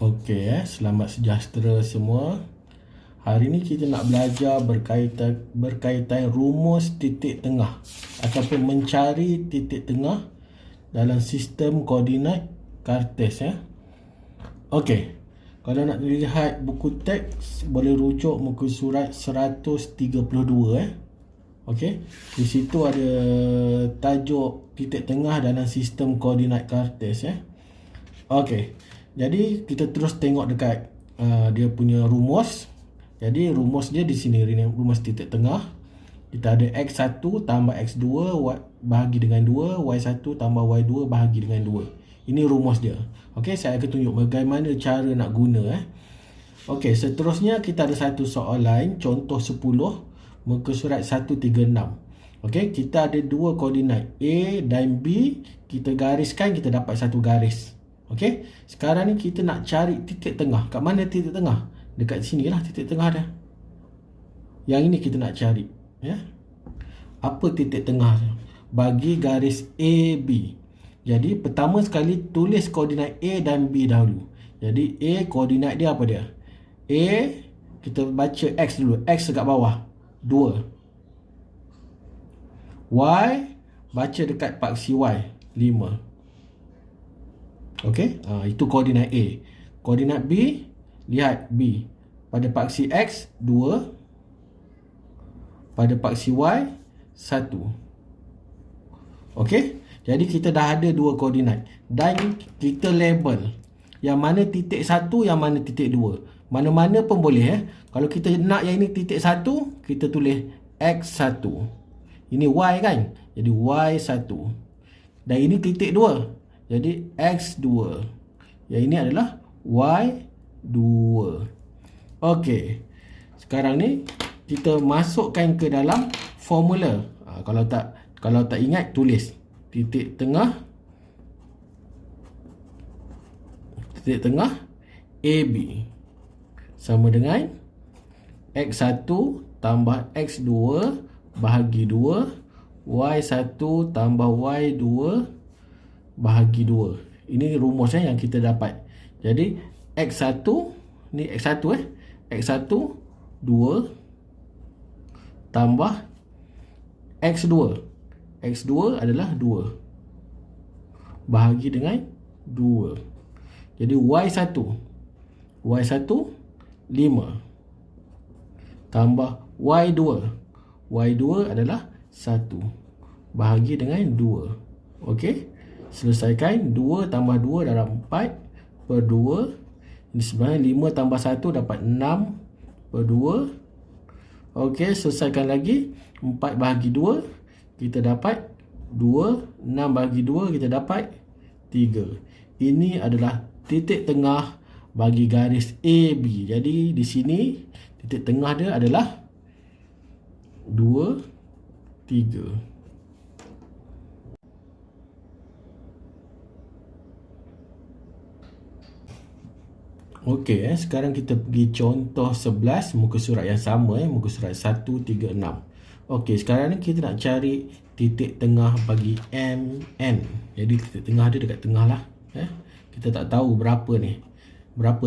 Okey, selamat sejahtera semua. Hari ni kita nak belajar berkaitan rumus titik tengah ataupun mencari titik tengah dalam sistem koordinat Cartesian ya. Okey. Kalau nak lihat buku teks boleh rujuk muka surat 132 Okey. Di situ ada tajuk titik tengah dalam sistem koordinat Cartesian Okey. Jadi kita terus tengok dekat dia punya rumus. Jadi rumus dia di sini, rumus titik tengah. Kita ada X1 tambah X2 bahagi dengan 2, Y1 tambah Y2 bahagi dengan 2. Ini rumus dia. Okey, saya akan tunjuk bagaimana cara nak guna Okey, seterusnya kita ada satu soalan contoh 10 muka surat 136. Okey, kita ada dua koordinat A dan B, kita gariskan, kita dapat satu garis. Okey, sekarang ni kita nak cari titik tengah. Kat mana titik tengah? Dekat sini lah titik tengah dia. Yang ini kita nak cari ya. Apa titik tengah bagi garis AB? Jadi pertama sekali tulis koordinat A dan B dahulu. Jadi A koordinat dia apa dia? A kita baca X dulu. X dekat bawah 2. Y baca dekat paksi Y 5. Okey, itu koordinat A. Koordinat B, lihat B. Pada paksi X 2. Pada paksi Y 1. Okey, jadi kita dah ada dua koordinat dan kita label yang mana titik 1, yang mana titik 2. Mana-mana pun boleh Kalau kita nak yang ini titik 1, kita tulis X1. Ini Y kan? Jadi Y1. Dan ini titik 2. Jadi X2. Yang ini adalah Y2. Okey. Sekarang ni kita masukkan ke dalam formula. Kalau tak ingat, tulis titik tengah AB sama dengan X1 tambah X2 bahagi 2 Y1 tambah Y2 bahagi 2. Ini rumus yang kita dapat. Jadi X1 ni X1 X1 2 tambah X2. X2 adalah 2 bahagi dengan 2. Jadi Y1 5 tambah Y2. Y2 adalah 1 bahagi dengan 2. Okey. Selesaikan. 2 tambah 2 dalam 4 per 2. Ini sebenarnya 5 tambah 1 dapat 6 per 2. Okey, selesaikan lagi. 4 bahagi 2 kita dapat 2. 6 bahagi 2 kita dapat 3. Ini adalah titik tengah bagi garis AB. Jadi di sini titik tengah dia adalah 2, 3. Okey, sekarang kita pergi contoh 11 muka surat yang sama muka surat 136. Okey, sekarang ni kita nak cari titik tengah bagi MN. Jadi titik tengah dia dekat tengah lah Kita tak tahu berapa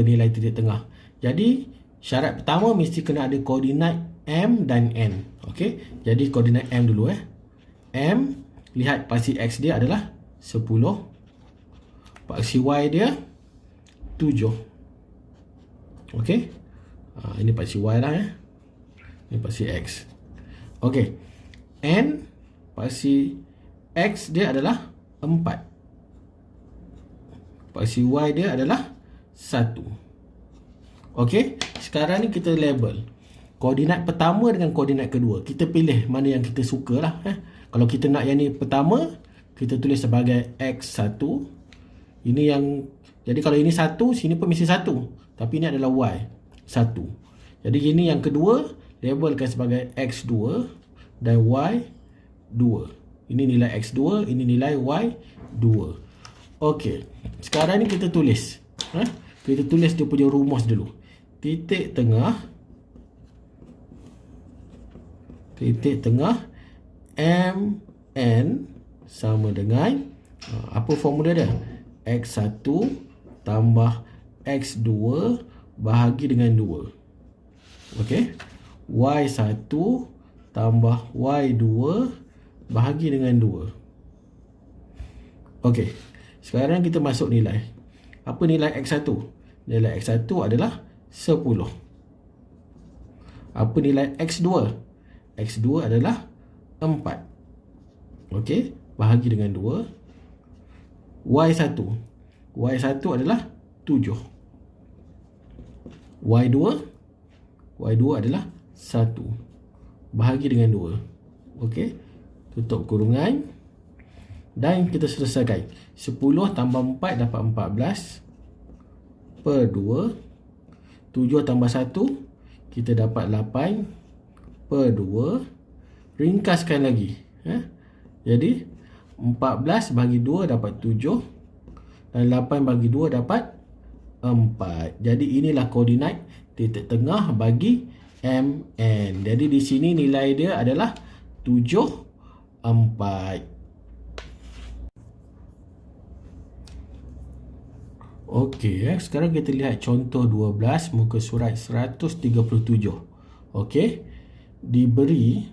nilai titik tengah. Jadi syarat pertama mesti kena ada koordinat M dan N. Okey, jadi koordinat M dulu M, lihat paksi X dia adalah 10. Paksi Y dia 7. Okey. Ini paksi Y lah Ini paksi X. Okey. N paksi X dia adalah 4. Paksi Y dia adalah 1. Okey. Sekarang ni kita label koordinat pertama dengan koordinat kedua. Kita pilih mana yang kita suka lah Kalau kita nak yang ni pertama, kita tulis sebagai X1. Ini yang, jadi kalau ini 1, sini pun mesti 1. Tapi ini adalah Y1. Jadi ini yang kedua, labelkan sebagai X2 dan Y2. Ini nilai X2, ini nilai Y2. Okey. Sekarang ni kita tulis. Kita tulis dia punya rumus dulu. Titik tengah MN sama dengan apa formula dia? X1 tambah X2 bahagi dengan 2. Okey. Y1 tambah Y2 bahagi dengan 2. Okey. Sekarang kita masuk nilai. Apa nilai X1? Nilai X1 adalah 10. Apa nilai X2? X2 adalah 4. Okey. Bahagi dengan 2. Y1. Y1 adalah 7. Y2. Y2 adalah 1. Bahagi dengan 2. Okey. Tutup kurungan. Dan kita selesaikan. 10 tambah 4 dapat 14. Per 2. 7 tambah 1. Kita dapat 8. Per 2. Ringkaskan lagi. Jadi 14 bagi 2 dapat 7. Dan 8 bagi 2 dapat 4. Jadi inilah koordinat titik tengah bagi MN. Jadi di sini nilai dia adalah 7, 4. Okey, sekarang kita lihat contoh 12 muka surat 137. Okey. Diberi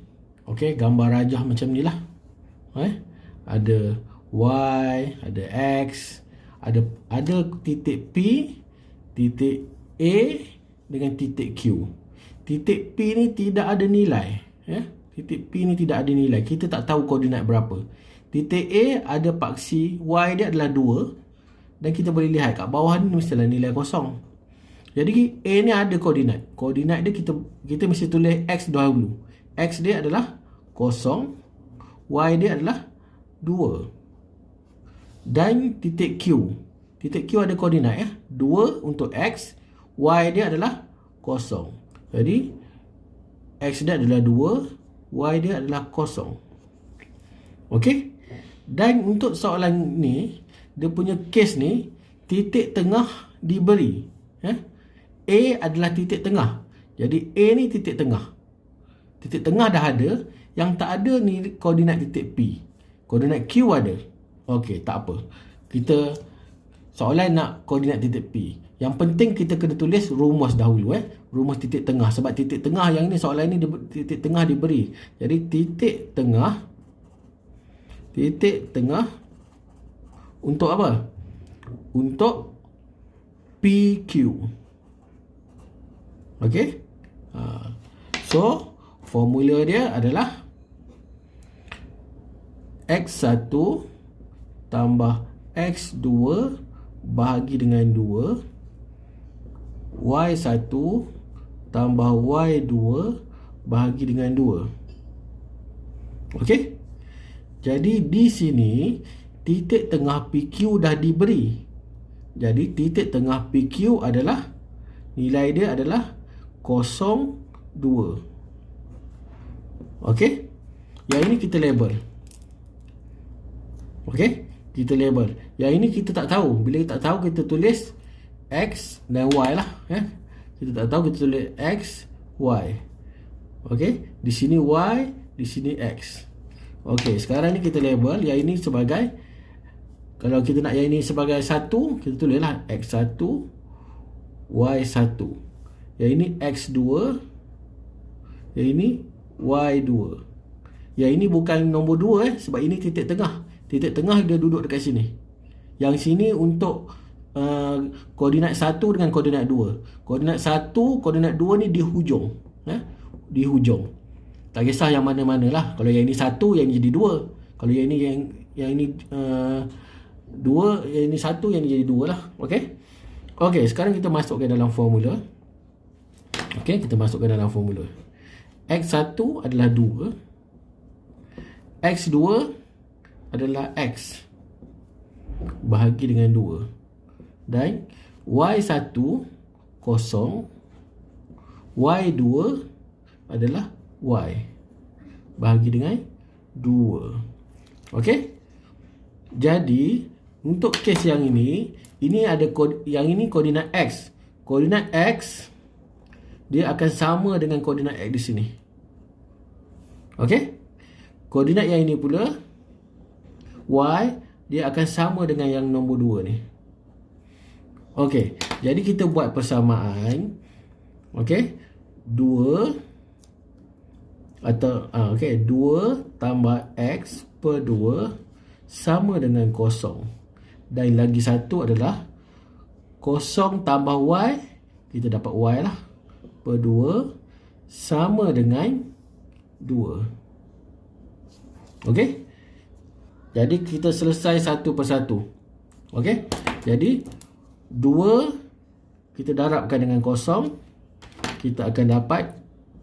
gambar rajah macam ni lah. Ada Y, ada X, ada titik P, titik A dengan titik Q. Titik P ni tidak ada nilai. Titik P ni tidak ada nilai. Kita tak tahu koordinat berapa. Titik A ada paksi Y dia adalah 2. Dan kita boleh lihat kat bawah ni mestilah nilai kosong. Jadi A ni ada koordinat. Koordinat dia kita mesti tulis X dahulu. X dia adalah 0. Y dia adalah 2. Dan titik Q. Titik Q ada koordinat 2 untuk X. Y dia adalah 0. Jadi X dia adalah 2. Y dia adalah 0. Okey. Dan untuk soalan ni, dia punya kes ni, titik tengah diberi. A adalah titik tengah. Jadi A ni titik tengah. Titik tengah dah ada. Yang tak ada ni koordinat titik P. Koordinat Q ada. Okey, tak apa. Kita soalan nak koordinat titik P. Yang penting kita kena tulis rumus dahulu. Rumus titik tengah. Sebab titik tengah yang ni, soalan ni titik tengah diberi. Jadi titik tengah untuk apa? Untuk PQ. Okey. So, formula dia adalah X1 tambah X2 bahagi dengan 2. Y1 tambah Y2 bahagi dengan 2. Okey. Jadi di sini titik tengah PQ dah diberi. Jadi titik tengah PQ adalah, nilai dia adalah 0,2. Okey. Yang ini kita label. Okey. Kita label. Yang ini kita tak tahu. Bila kita tak tahu, kita tulis X dan Y lah. Kita tak tahu, kita tulis X, Y. Okey. Di sini Y, di sini X. Okey. Sekarang ni kita label. Yang ini sebagai, kalau kita nak yang ini sebagai 1, kita tulislah X1, Y1. Yang ini X2, yang ini Y2. Yang ini bukan nombor 2 sebab ini titik tengah. Titik tengah dia duduk dekat sini. Yang sini untuk koordinat 1 dengan koordinat 2. Koordinat 1, koordinat 2 ni di hujung. Di hujung. Tak kisah yang mana-mana lah. Kalau yang ini 1, yang ini jadi 2. Kalau yang ini yang ini 2, yang ini 1, yang ini jadi 2 lah. Okey. Okey, sekarang kita masukkan dalam formula. Okey, kita masukkan dalam formula. X1 adalah 2. X2 adalah X bahagi dengan 2. Dan Y1 kosong. Y2 adalah Y bahagi dengan 2. Okey. Jadi untuk kes yang ini ada yang ini koordinat X. Koordinat X dia akan sama dengan koordinat X di sini. Okey. Koordinat yang ini pula Y dia akan sama dengan yang nombor 2 ni. Okey. Jadi kita buat persamaan. Okey. 2 atau 2 tambah X per 2 sama dengan kosong. Dan lagi satu adalah kosong tambah Y. Kita dapat Y lah. Per 2 sama dengan 2. Okey. Jadi kita selesai satu persatu. Okey. Jadi 2 kita darabkan dengan kosong. Kita akan dapat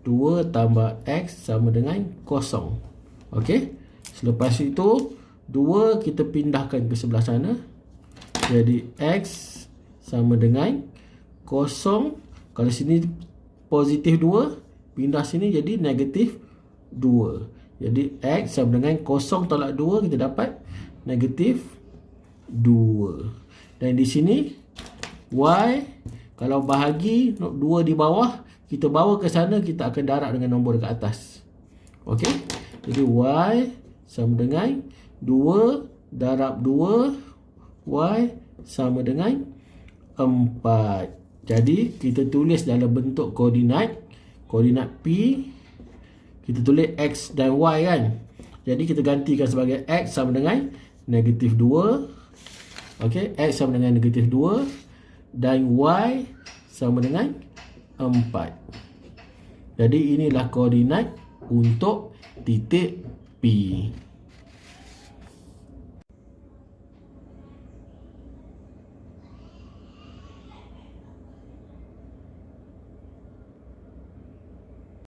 2 tambah X sama dengan kosong. Okey. Selepas itu 2 kita pindahkan ke sebelah sana. Jadi X sama dengan kosong. Kalau sini positif 2, pindah sini jadi negatif 2. Jadi X sama dengan kosong tolak 2, kita dapat negatif 2. Dan di sini Y, kalau bahagi 2 di bawah, kita bawa ke sana, kita akan darab dengan nombor dekat atas. Okey. Jadi Y sama dengan 2 darab 2, Y sama dengan 4. Jadi kita tulis dalam bentuk koordinat P, kita tulis X dan Y kan. Jadi kita gantikan sebagai X sama dengan negatif 2. Okey, X sama dengan negatif 2 dan Y sama dengan 4. Jadi inilah koordinat untuk titik P.